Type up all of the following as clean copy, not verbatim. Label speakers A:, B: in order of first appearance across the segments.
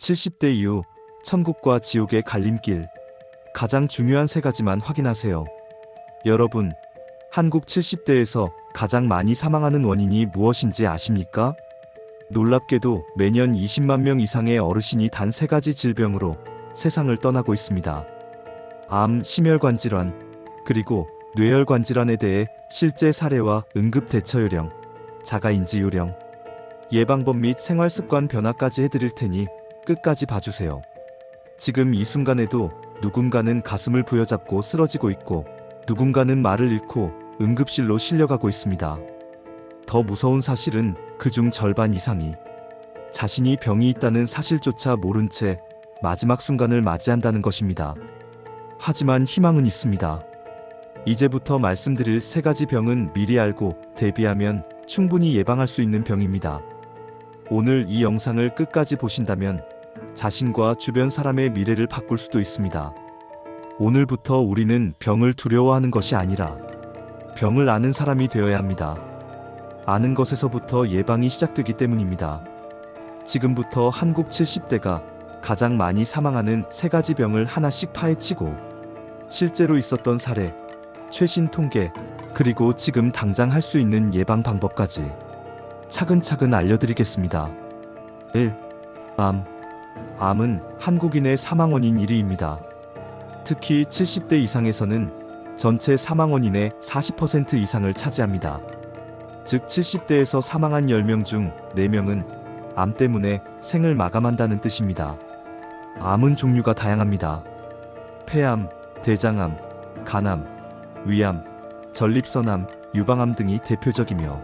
A: 70대 이후 천국과 지옥의 갈림길. 가장 중요한 세 가지만 확인하세요. 여러분, 한국 70대에서 가장 많이 사망하는 원인이 무엇인지 아십니까? 놀랍게도 매년 20만 명 이상의 어르신이 단 세 가지 질병으로 세상을 떠나고 있습니다. 암, 심혈관 질환, 그리고 뇌혈관 질환에 대해 실제 사례와 응급 대처 요령, 자가인지 요령, 예방법 및 생활습관 변화까지 해드릴 테니 끝까지 봐주세요. 지금 이 순간에도 누군가는 가슴을 부여잡고 쓰러지고 있고 누군가는 말을 잃고 응급실로 실려가고 있습니다. 더 무서운 사실은 그중 절반 이상이 자신이 병이 있다는 사실조차 모른 채 마지막 순간을 맞이한다는 것입니다. 하지만 희망은 있습니다. 이제부터 말씀드릴 세 가지 병은 미리 알고 대비하면 충분히 예방할 수 있는 병입니다. 오늘 이 영상을 끝까지 보신다면 자신과 주변 사람의 미래를 바꿀 수도 있습니다. 오늘부터 우리는 병을 두려워하는 것이 아니라 병을 아는 사람이 되어야 합니다. 아는 것에서부터 예방이 시작되기 때문입니다. 지금부터 한국 70대가 가장 많이 사망하는 세 가지 병을 하나씩 파헤치고 실제로 있었던 사례, 최신 통계, 그리고 지금 당장 할 수 있는 예방 방법까지 차근차근 알려드리겠습니다. 1. 암. 암은 한국인의 사망 원인 1위입니다. 특히 70대 이상에서는 전체 사망 원인의 40% 이상을 차지합니다. 즉 70대에서 사망한 10명 중 4명은 암 때문에 생을 마감한다는 뜻입니다. 암은 종류가 다양합니다. 폐암, 대장암, 간암, 위암, 전립선암, 유방암 등이 대표적이며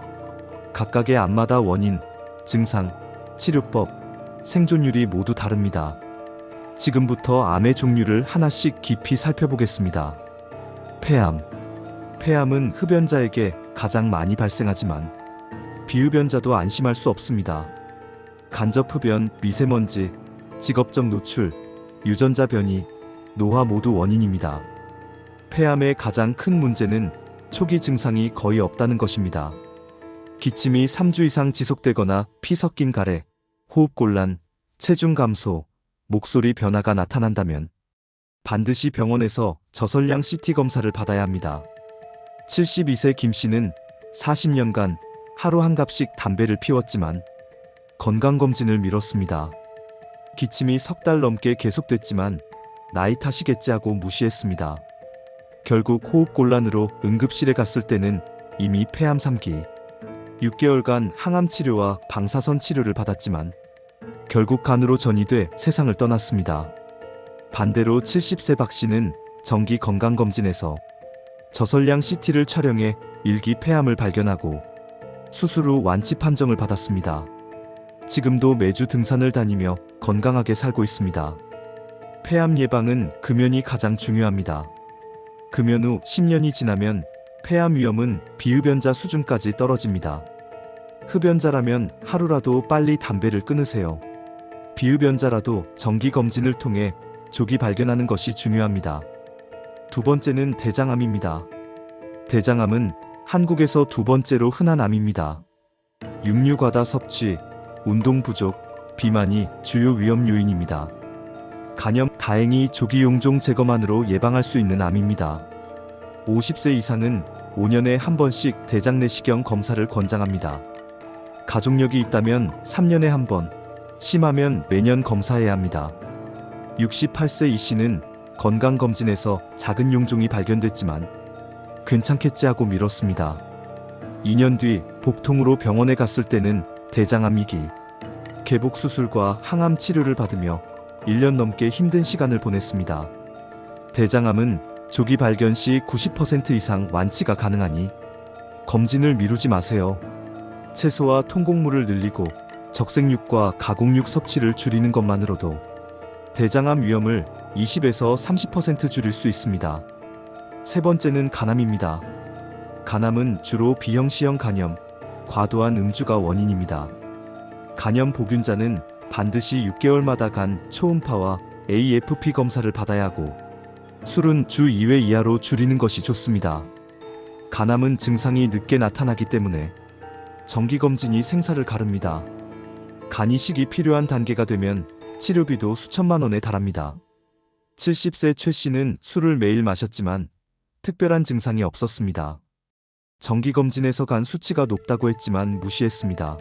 A: 각각의 암마다 원인, 증상, 치료법, 생존율이 모두 다릅니다. 지금부터 암의 종류를 하나씩 깊이 살펴보겠습니다. 폐암. 폐암은 흡연자에게 가장 많이 발생하지만 비흡연자도 안심할 수 없습니다. 간접 흡연, 미세먼지, 직업적 노출, 유전자 변이, 노화 모두 원인입니다. 폐암의 가장 큰 문제는 초기 증상이 거의 없다는 것입니다. 기침이 3주 이상 지속되거나 피 섞인 가래, 호흡곤란, 체중 감소, 목소리 변화가 나타난다면 반드시 병원에서 저설량 CT 검사를 받아야 합니다. 72세 김 씨는 40년간 하루 한 갑씩 담배를 피웠지만 건강검진을 미뤘습니다. 기침이 석 달 넘게 계속됐지만 나이 탓이겠지 하고 무시했습니다. 결국 호흡곤란으로 응급실에 갔을 때는 이미 폐암 3기. 6개월간 항암 치료와 방사선 치료를 받았지만 결국 간으로 전이돼 세상을 떠났습니다. 반대로 70세 박 씨는 정기 건강검진에서 저설량 CT를 촬영해 일기 폐암을 발견하고 수술 후 완치 판정을 받았습니다. 지금도 매주 등산을 다니며 건강하게 살고 있습니다. 폐암 예방은 금연이 가장 중요합니다. 금연 후 10년이 지나면 폐암 위험은 비흡연자 수준까지 떨어집니다. 흡연자라면 하루라도 빨리 담배를 끊으세요. 비흡연자라도 정기검진을 통해 조기 발견하는 것이 중요합니다. 두 번째는 대장암입니다. 대장암은 한국에서 두 번째로 흔한 암입니다. 육류 과다 섭취, 운동 부족, 비만이 주요 위험 요인입니다. 간염, 다행히 조기 용종 제거만으로 예방할 수 있는 암입니다. 50세 이상은 5년에 한 번씩 대장 내시경 검사를 권장합니다. 가족력이 있다면 3년에 한 번, 심하면 매년 검사해야 합니다. 68세 이 씨는 건강검진에서 작은 용종이 발견됐지만 괜찮겠지 하고 미뤘습니다. 2년 뒤 복통으로 병원에 갔을 때는 대장암 2기. 개복 수술과 항암 치료를 받으며 1년 넘게 힘든 시간을 보냈습니다. 대장암은 조기 발견 시 90% 이상 완치가 가능하니 검진을 미루지 마세요. 채소와 통곡물을 늘리고 적색육과 가공육 섭취를 줄이는 것만으로도 대장암 위험을 20에서 30% 줄일 수 있습니다. 세 번째는 간암입니다. 간암은 주로 비형시형 간염, 과도한 음주가 원인입니다. 간염 보균자는 반드시 6개월마다 간 초음파와 AFP 검사를 받아야 하고 술은 주 2회 이하로 줄이는 것이 좋습니다. 간암은 증상이 늦게 나타나기 때문에 정기검진이 생사를 가릅니다. 간 이식이 필요한 단계가 되면 치료비도 수천만 원에 달합니다. 70세 최 씨는 술을 매일 마셨지만 특별한 증상이 없었습니다. 정기검진에서 간 수치가 높다고 했지만 무시했습니다.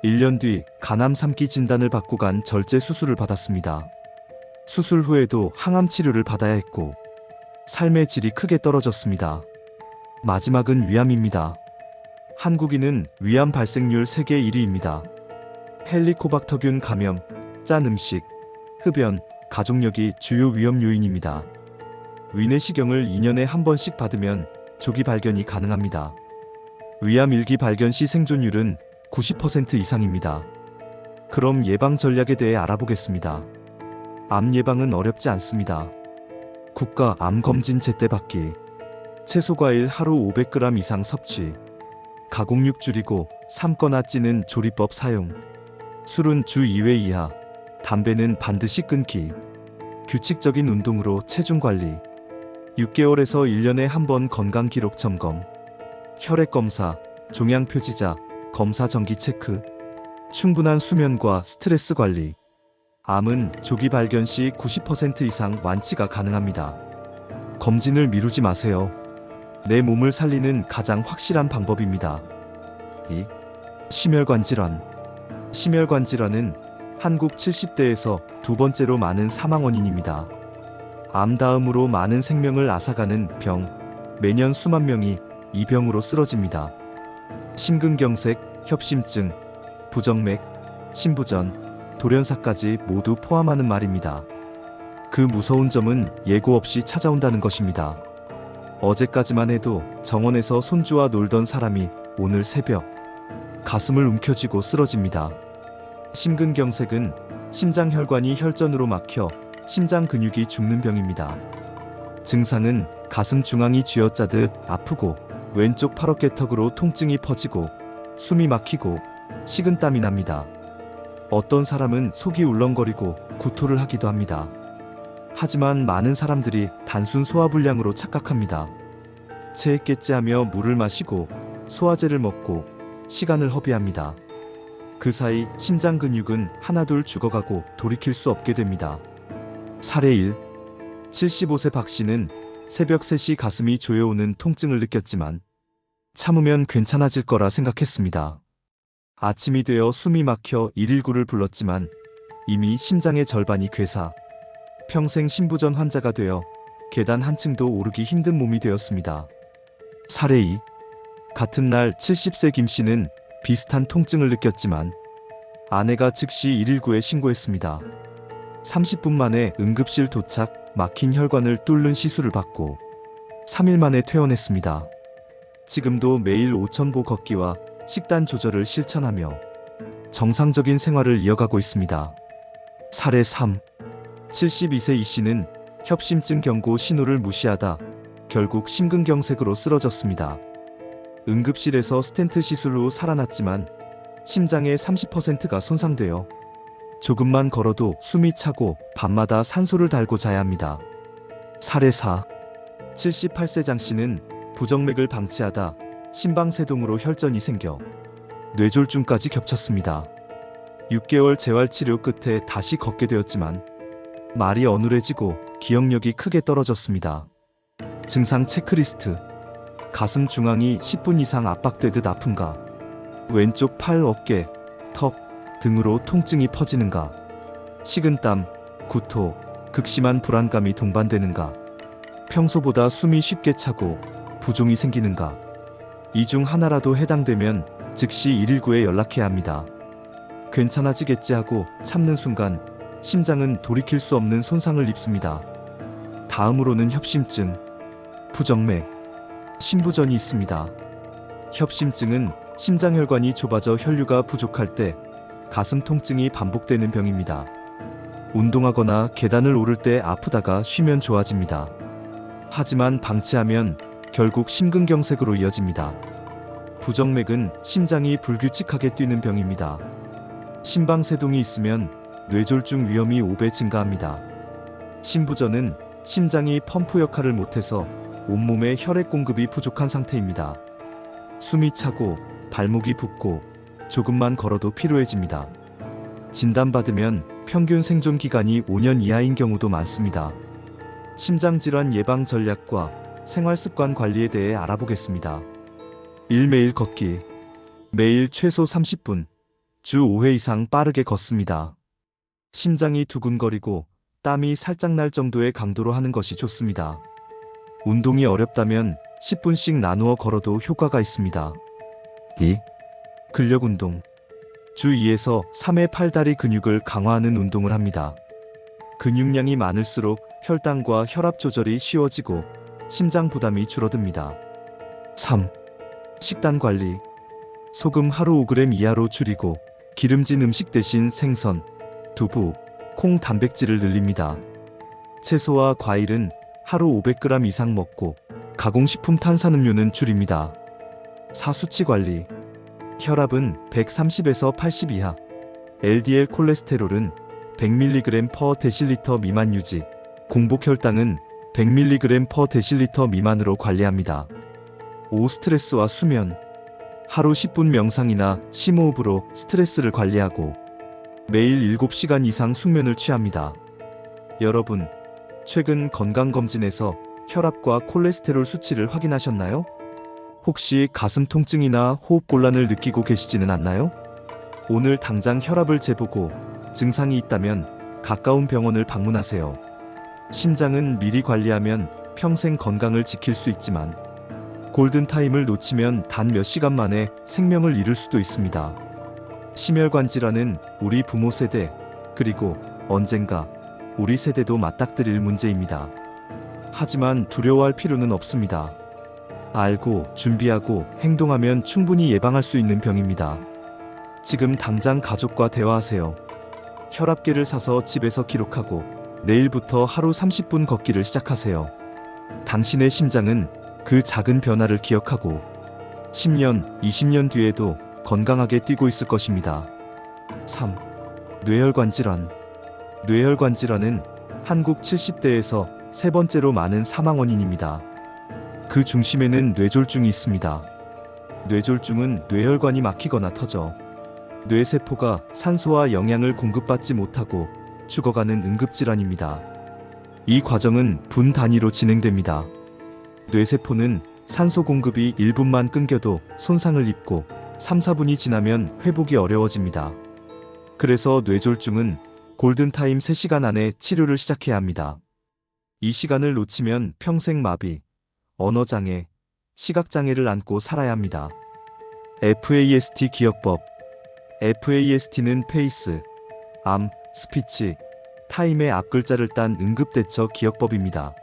A: 1년 뒤 간암 3기 진단을 받고 간 절제 수술을 받았습니다. 수술 후에도 항암 치료를 받아야 했고 삶의 질이 크게 떨어졌습니다. 마지막은 위암입니다. 한국인은 위암 발생률 세계 1위입니다. 헬리코박터균 감염, 짠 음식, 흡연, 가족력이 주요 위험 요인입니다. 위내시경을 2년에 한 번씩 받으면 조기 발견이 가능합니다. 위암 1기 발견 시 생존율은 90% 이상입니다. 그럼 예방 전략에 대해 알아보겠습니다. 암 예방은 어렵지 않습니다. 국가 암 검진 제때 받기, 채소 과일 하루 500g 이상 섭취, 가공육 줄이고 삶거나 찌는 조리법 사용, 술은 주 2회 이하, 담배는 반드시 끊기, 규칙적인 운동으로 체중 관리, 6개월에서 1년에 한 번 건강 기록 점검, 혈액 검사, 종양 표지자, 검사 정기 체크, 충분한 수면과 스트레스 관리. 암은 조기 발견 시 90% 이상 완치가 가능합니다. 검진을 미루지 마세요. 내 몸을 살리는 가장 확실한 방법입니다. 2. 심혈관 질환. 심혈관 질환은 한국 70대에서 두 번째로 많은 사망 원인입니다. 암 다음으로 많은 생명을 앗아가는 병, 매년 수만 명이 이 병으로 쓰러집니다. 심근경색, 협심증, 부정맥, 심부전, 돌연사까지 모두 포함하는 말입니다. 그 무서운 점은 예고 없이 찾아온다는 것입니다. 어제까지만 해도 정원에서 손주와 놀던 사람이 오늘 새벽 가슴을 움켜쥐고 쓰러집니다. 심근경색은 심장혈관이 혈전으로 막혀 심장 근육이 죽는 병입니다. 증상은 가슴 중앙이 쥐어짜듯 아프고 왼쪽 팔어깨턱으로 통증이 퍼지고 숨이 막히고 식은땀이 납니다. 어떤 사람은 속이 울렁거리고 구토를 하기도 합니다. 하지만 많은 사람들이 단순 소화불량으로 착각합니다. 체했겠지 하며 물을 마시고 소화제를 먹고 시간을 허비합니다. 그 사이 심장 근육은 하나둘 죽어가고 돌이킬 수 없게 됩니다. 사례 1. 75세 박 씨는 새벽 3시 가슴이 조여오는 통증을 느꼈지만 참으면 괜찮아질 거라 생각했습니다. 아침이 되어 숨이 막혀 119를 불렀지만 이미 심장의 절반이 괴사, 평생 심부전 환자가 되어 계단 한 층도 오르기 힘든 몸이 되었습니다. 사례 2. 같은 날 70세 김 씨는 비슷한 통증을 느꼈지만 아내가 즉시 119에 신고했습니다. 30분 만에 응급실 도착, 막힌 혈관을 뚫는 시술을 받고 3일 만에 퇴원했습니다. 지금도 매일 5,000보 걷기와 식단 조절을 실천하며 정상적인 생활을 이어가고 있습니다. 사례 3. 72세 이 씨는 협심증 경고 신호를 무시하다 결국 심근경색으로 쓰러졌습니다. 응급실에서 스텐트 시술 후 살아났지만 심장의 30%가 손상되어 조금만 걸어도 숨이 차고 밤마다 산소를 달고 자야 합니다. 사례 4. 78세 장 씨는 부정맥을 방치하다 심방세동으로 혈전이 생겨 뇌졸중까지 겹쳤습니다. 6개월 재활치료 끝에 다시 걷게 되었지만 말이 어눌해지고 기억력이 크게 떨어졌습니다. 증상 체크리스트. 가슴 중앙이 10분 이상 압박되듯 아픈가? 왼쪽 팔, 어깨, 턱 등으로 통증이 퍼지는가? 식은땀, 구토, 극심한 불안감이 동반되는가? 평소보다 숨이 쉽게 차고 부종이 생기는가? 이 중 하나라도 해당되면 즉시 119에 연락해야 합니다. 괜찮아지겠지 하고 참는 순간 심장은 돌이킬 수 없는 손상을 입습니다. 다음으로는 협심증, 부정맥, 심부전이 있습니다. 협심증은 심장혈관이 좁아져 혈류가 부족할 때 가슴 통증이 반복되는 병입니다. 운동하거나 계단을 오를 때 아프다가 쉬면 좋아집니다. 하지만 방치하면 결국 심근경색으로 이어집니다. 부정맥은 심장이 불규칙하게 뛰는 병입니다. 심방세동이 있으면 뇌졸중 위험이 5배 증가합니다. 심부전은 심장이 펌프 역할을 못해서 온몸에 혈액 공급이 부족한 상태입니다. 숨이 차고 발목이 붓고 조금만 걸어도 피로해집니다. 진단받으면 평균 생존 기간이 5년 이하인 경우도 많습니다. 심장질환 예방 전략과 생활습관 관리에 대해 알아보겠습니다. 1. 매일 걷기. 매일 최소 30분, 주 5회 이상 빠르게 걷습니다. 심장이 두근거리고 땀이 살짝 날 정도의 강도로 하는 것이 좋습니다. 운동이 어렵다면 10분씩 나누어 걸어도 효과가 있습니다. 2. 근력 운동. 주 2에서 3회 팔다리 근육을 강화하는 운동을 합니다. 근육량이 많을수록 혈당과 혈압 조절이 쉬워지고 심장 부담이 줄어듭니다. 3. 식단 관리. 소금 하루 5g 이하로 줄이고 기름진 음식 대신 생선, 두부, 콩 단백질을 늘립니다. 채소와 과일은 하루 500g 이상 먹고 가공식품 탄산음료는 줄입니다. 4. 수치 관리. 혈압은 130에서 80 이하, LDL 콜레스테롤은 100mg/dL 미만 유지, 공복 혈당은 100mg/dL 미만으로 관리합니다. 5. 스트레스와 수면. 하루 10분 명상이나 심호흡으로 스트레스를 관리하고 매일 7시간 이상 숙면을 취합니다. 여러분, 최근 건강검진에서 혈압과 콜레스테롤 수치를 확인하셨나요? 혹시 가슴 통증이나 호흡곤란을 느끼고 계시지는 않나요? 오늘 당장 혈압을 재보고 증상이 있다면 가까운 병원을 방문하세요. 심장은 미리 관리하면 평생 건강을 지킬 수 있지만 골든타임을 놓치면 단 몇 시간 만에 생명을 잃을 수도 있습니다. 심혈관 질환은 우리 부모 세대, 그리고 언젠가 우리 세대도 맞닥뜨릴 문제입니다. 하지만 두려워할 필요는 없습니다. 알고, 준비하고 행동하면 충분히 예방할 수 있는 병입니다. 지금 당장 가족과 대화하세요. 혈압계를 사서 집에서 기록하고 내일부터 하루 30분 걷기를 시작하세요. 당신의 심장은 그 작은 변화를 기억하고 10년, 20년 뒤에도 건강하게 뛰고 있을 것입니다. 3. 뇌혈관 질환. 뇌혈관 질환은 한국 70대에서 세 번째로 많은 사망 원인입니다. 그 중심에는 뇌졸중이 있습니다. 뇌졸중은 뇌혈관이 막히거나 터져 뇌세포가 산소와 영양을 공급받지 못하고 죽어가는 응급질환입니다. 이 과정은 분 단위로 진행됩니다. 뇌세포는 산소 공급이 1분만 끊겨도 손상을 입고 3, 4분이 지나면 회복이 어려워집니다. 그래서 뇌졸중은 골든타임 3시간 안에 치료를 시작해야 합니다. 이 시간을 놓치면 평생 마비, 언어장애, 시각장애를 안고 살아야 합니다. FAST 기억법. FAST는 페이스, 암, 스피치, 타임의 앞글자를 딴 응급대처 기억법입니다.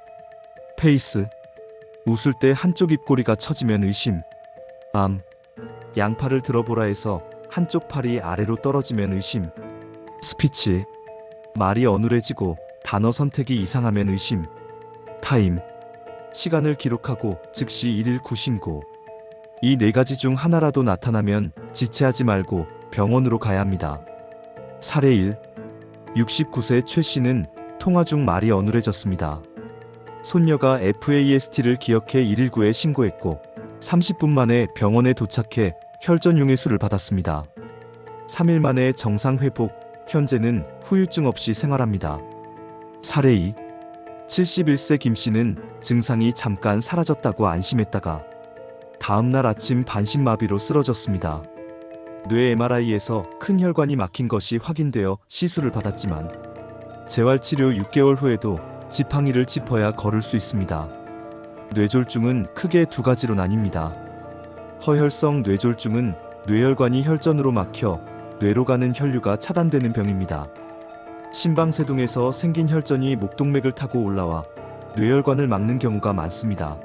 A: 페이스. 웃을 때 한쪽 입꼬리가 처지면 의심. 암. 양팔을 들어보라 해서 한쪽 팔이 아래로 떨어지면 의심. 스피치. 말이 어눌해지고 단어 선택이 이상하면 의심. 타임. 시간을 기록하고 즉시 일일 구신고. 이 4가지 중 하나라도 나타나면 지체하지 말고 병원으로 가야 합니다. 사례 1. 69세 최 씨는 통화 중 말이 어눌해졌습니다. 손녀가 FAST를 기억해 119에 신고했고 30분 만에 병원에 도착해 혈전용해수를 받았습니다. 3일 만에 정상 회복, 현재는 후유증 없이 생활합니다. 사례 2. 71세 김 씨는 증상이 잠깐 사라졌다고 안심했다가 다음날 아침 반신마비로 쓰러졌습니다. 뇌 MRI에서 큰 혈관이 막힌 것이 확인되어 시술을 받았지만 재활치료 6개월 후에도 지팡이를 짚어야 걸을 수 있습니다. 뇌졸중은 크게 2가지로 나뉩니다. 허혈성 뇌졸중은 뇌혈관이 혈전으로 막혀 뇌로 가는 혈류가 차단되는 병입니다. 심방세동에서 생긴 혈전이 목동맥을 타고 올라와 뇌혈관을 막는 경우가 많습니다.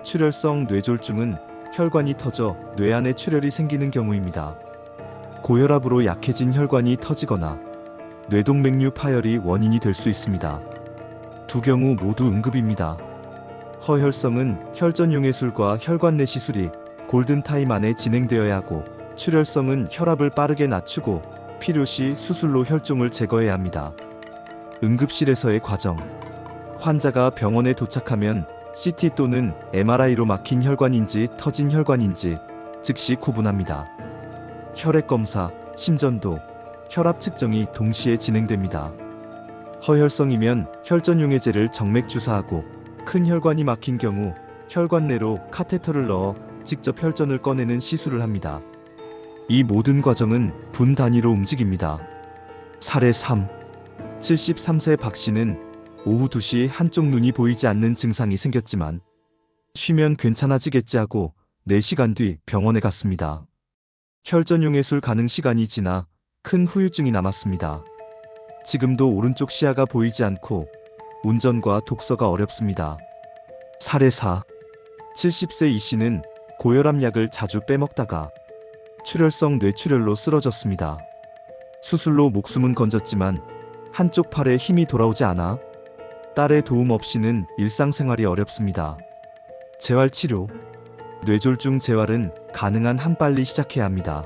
A: 출혈성 뇌졸중은 혈관이 터져 뇌 안에 출혈이 생기는 경우입니다. 고혈압으로 약해진 혈관이 터지거나 뇌동맥류 파열이 원인이 될 수 있습니다. 두 경우 모두 응급입니다. 허혈성은 혈전용해술과 혈관 내 시술이 골든타임 안에 진행되어야 하고, 출혈성은 혈압을 빠르게 낮추고 필요시 수술로 혈종을 제거해야 합니다. 응급실에서의 과정. 환자가 병원에 도착하면 CT 또는 MRI로 막힌 혈관인지 터진 혈관인지 즉시 구분합니다. 혈액 검사, 심전도, 혈압 측정이 동시에 진행됩니다. 허혈성이면 혈전용해제를 정맥 주사하고 큰 혈관이 막힌 경우 혈관 내로 카테터를 넣어 직접 혈전을 꺼내는 시술을 합니다. 이 모든 과정은 분 단위로 움직입니다. 사례 3. 73세 박 씨는 오후 2시 한쪽 눈이 보이지 않는 증상이 생겼지만 쉬면 괜찮아지겠지 하고 4시간 뒤 병원에 갔습니다. 혈전용해술 가능 시간이 지나 큰 후유증이 남았습니다. 지금도 오른쪽 시야가 보이지 않고 운전과 독서가 어렵습니다. 사례 4. 70세 이 씨는 고혈압 약을 자주 빼먹다가 출혈성 뇌출혈로 쓰러졌습니다. 수술로 목숨은 건졌지만 한쪽 팔에 힘이 돌아오지 않아 딸의 도움 없이는 일상생활이 어렵습니다. 재활치료. 뇌졸중 재활은 가능한 한 빨리 시작해야 합니다.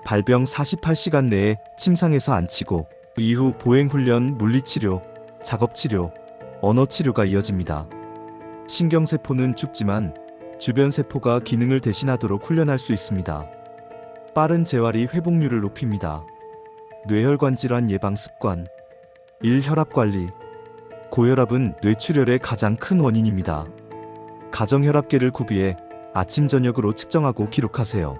A: 발병 48시간 내에 침상에서 안 치고 이후 보행훈련, 물리치료, 작업치료, 언어치료가 이어집니다. 신경세포는 죽지만 주변 세포가 기능을 대신하도록 훈련할 수 있습니다. 빠른 재활이 회복률을 높입니다. 뇌혈관 질환 예방 습관. 1. 혈압관리. 고혈압은 뇌출혈의 가장 큰 원인입니다. 가정혈압계를 구비해 아침 저녁으로 측정하고 기록하세요.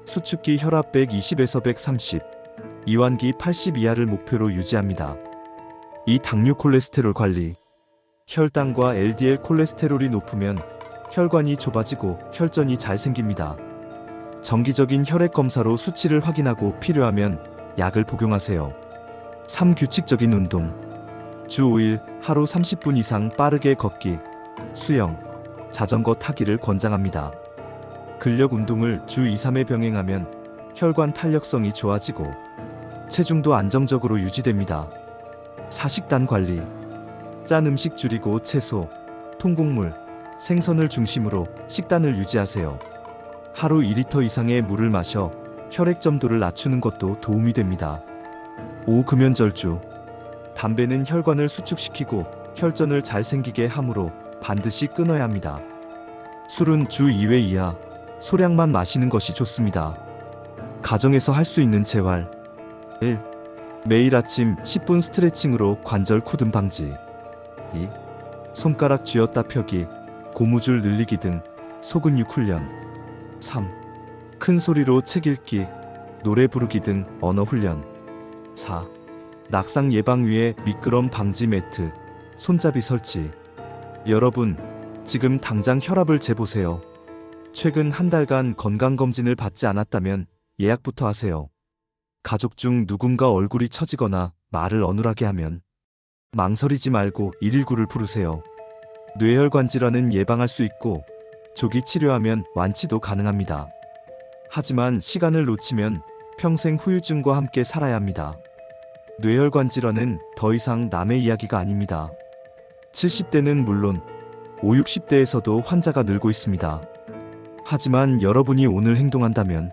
A: 수축기 혈압 120에서 130, 이완기 80 이하를 목표로 유지합니다. 2. 당뇨 콜레스테롤 관리. 혈당과 LDL 콜레스테롤이 높으면 혈관이 좁아지고 혈전이 잘 생깁니다. 정기적인 혈액 검사로 수치를 확인하고 필요하면 약을 복용하세요. 3. 규칙적인 운동. 주 5일 하루 30분 이상 빠르게 걷기, 수영, 자전거 타기를 권장합니다. 근력 운동을 주 2, 3회 병행하면 혈관 탄력성이 좋아지고 체중도 안정적으로 유지됩니다. 4. 식단 관리. 짠 음식 줄이고 채소, 통곡물, 생선을 중심으로 식단을 유지하세요. 하루 2리터 이상의 물을 마셔 혈액 점도를 낮추는 것도 도움이 됩니다. 5. 금연절주. 담배는 혈관을 수축시키고 혈전을 잘 생기게 하므로 반드시 끊어야 합니다. 술은 주 2회 이하, 소량만 마시는 것이 좋습니다. 가정에서 할 수 있는 재활. 1. 매일 아침 10분 스트레칭으로 관절 굳음 방지. 2. 손가락 쥐었다 펴기, 고무줄 늘리기 등 소근육 훈련. 3. 큰 소리로 책 읽기, 노래 부르기 등 언어 훈련. 4. 낙상 예방 위에 미끄럼 방지 매트, 손잡이 설치. 여러분, 지금 당장 혈압을 재보세요. 최근 한 달간 건강검진을 받지 않았다면 예약부터 하세요. 가족 중 누군가 얼굴이 처지거나 말을 어눌하게 하면 망설이지 말고 119를 부르세요. 뇌혈관 질환은 예방할 수 있고 조기 치료하면 완치도 가능합니다. 하지만 시간을 놓치면 평생 후유증과 함께 살아야 합니다. 뇌혈관 질환은 더 이상 남의 이야기가 아닙니다. 70대는 물론 50, 60대에서도 환자가 늘고 있습니다. 하지만 여러분이 오늘 행동한다면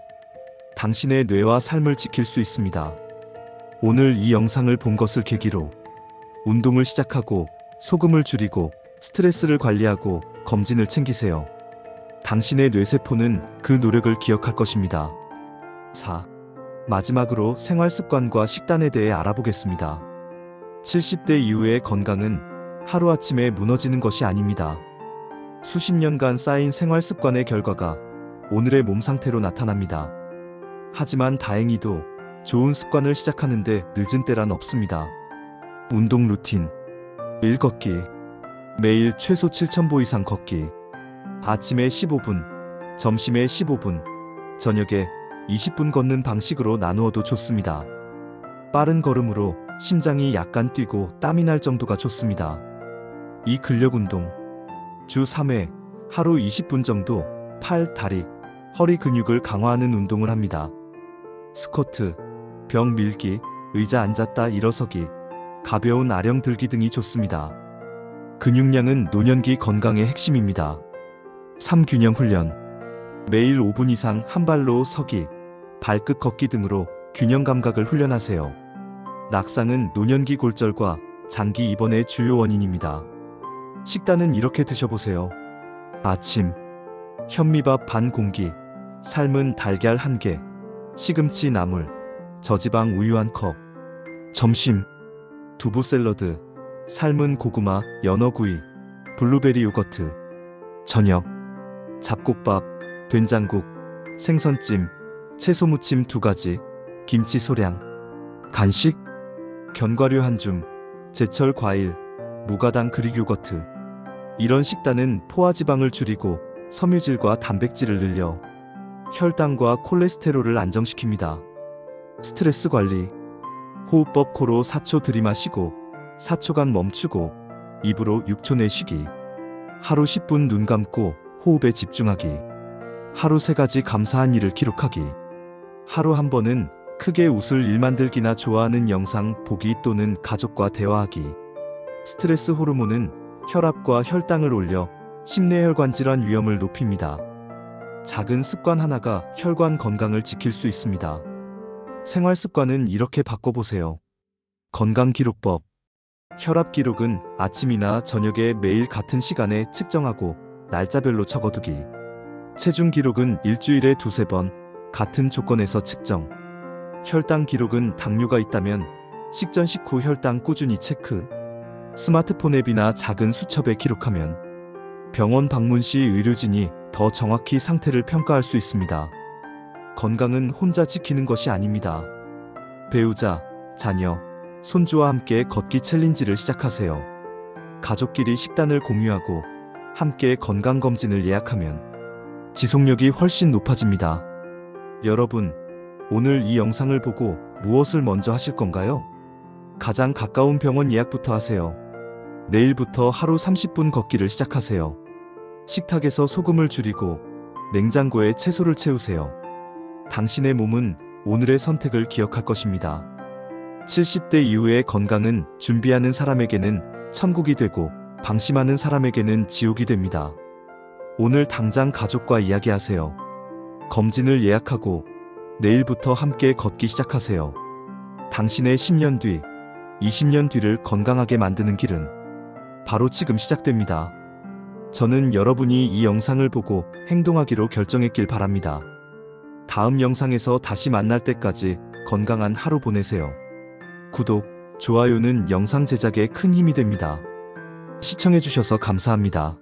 A: 당신의 뇌와 삶을 지킬 수 있습니다. 오늘 이 영상을 본 것을 계기로 운동을 시작하고 소금을 줄이고 스트레스를 관리하고 검진을 챙기세요. 당신의 뇌세포는 그 노력을 기억할 것입니다. 4. 마지막으로 생활습관과 식단에 대해 알아보겠습니다. 70대 이후의 건강은 하루아침에 무너지는 것이 아닙니다. 수십 년간 쌓인 생활습관의 결과가 오늘의 몸 상태로 나타납니다. 하지만 다행히도 좋은 습관을 시작하는데 늦은 때란 없습니다. 운동 루틴. 1. 걷기. 매일 최소 7,000보 이상 걷기. 아침에 15분, 점심에 15분, 저녁에 20분 걷는 방식으로 나누어도 좋습니다. 빠른 걸음으로 심장이 약간 뛰고 땀이 날 정도가 좋습니다. 2. 근력 운동. 주 3회, 하루 20분 정도 팔, 다리, 허리 근육을 강화하는 운동을 합니다. 스쿼트, 벽 밀기, 의자 앉았다 일어서기, 가벼운 아령 들기 등이 좋습니다. 근육량은 노년기 건강의 핵심입니다. 3. 균형 훈련. 매일 5분 이상 한 발로 서기, 발끝 걷기 등으로 균형 감각을 훈련하세요. 낙상은 노년기 골절과 장기 입원의 주요 원인입니다. 식단은 이렇게 드셔보세요. 아침, 현미밥 반 공기, 삶은 달걀 1개, 시금치 나물, 저지방 우유 1컵. 점심, 두부 샐러드, 삶은 고구마, 연어구이, 블루베리 요거트. 저녁, 잡곡밥, 된장국, 생선찜, 채소무침 2가지, 김치 소량. 간식, 견과류 1줌, 제철 과일, 무가당 그릭 요거트. 이런 식단은 포화지방을 줄이고 섬유질과 단백질을 늘려 혈당과 콜레스테롤을 안정시킵니다. 스트레스 관리, 호흡법 코로 4초 들이마시고 4초간 멈추고 입으로 6초 내쉬기. 하루 10분 눈 감고 호흡에 집중하기. 하루 3가지 감사한 일을 기록하기. 하루 한 번은 크게 웃을 일 만들기나 좋아하는 영상 보기 또는 가족과 대화하기. 스트레스 호르몬은 혈압과 혈당을 올려 심뇌혈관 질환 위험을 높입니다. 작은 습관 하나가 혈관 건강을 지킬 수 있습니다. 생활 습관은 이렇게 바꿔보세요. 건강 기록법. 혈압 기록은 아침이나 저녁에 매일 같은 시간에 측정하고 날짜별로 적어두기. 체중 기록은 일주일에 2~3번 같은 조건에서 측정. 혈당 기록은 당뇨가 있다면 식전 식후 혈당 꾸준히 체크. 스마트폰 앱이나 작은 수첩에 기록하면 병원 방문 시 의료진이 더 정확히 상태를 평가할 수 있습니다. 건강은 혼자 지키는 것이 아닙니다. 배우자, 자녀, 손주와 함께 걷기 챌린지를 시작하세요. 가족끼리 식단을 공유하고 함께 건강검진을 예약하면 지속력이 훨씬 높아집니다. 여러분, 오늘 이 영상을 보고 무엇을 먼저 하실 건가요? 가장 가까운 병원 예약부터 하세요. 내일부터 하루 30분 걷기를 시작하세요. 식탁에서 소금을 줄이고 냉장고에 채소를 채우세요. 당신의 몸은 오늘의 선택을 기억할 것입니다. 70대 이후의 건강은 준비하는 사람에게는 천국이 되고 방심하는 사람에게는 지옥이 됩니다. 오늘 당장 가족과 이야기하세요. 검진을 예약하고 내일부터 함께 걷기 시작하세요. 당신의 10년 뒤, 20년 뒤를 건강하게 만드는 길은 바로 지금 시작됩니다. 저는 여러분이 이 영상을 보고 행동하기로 결정했길 바랍니다. 다음 영상에서 다시 만날 때까지 건강한 하루 보내세요. 구독, 좋아요는 영상 제작에 큰 힘이 됩니다. 시청해주셔서 감사합니다.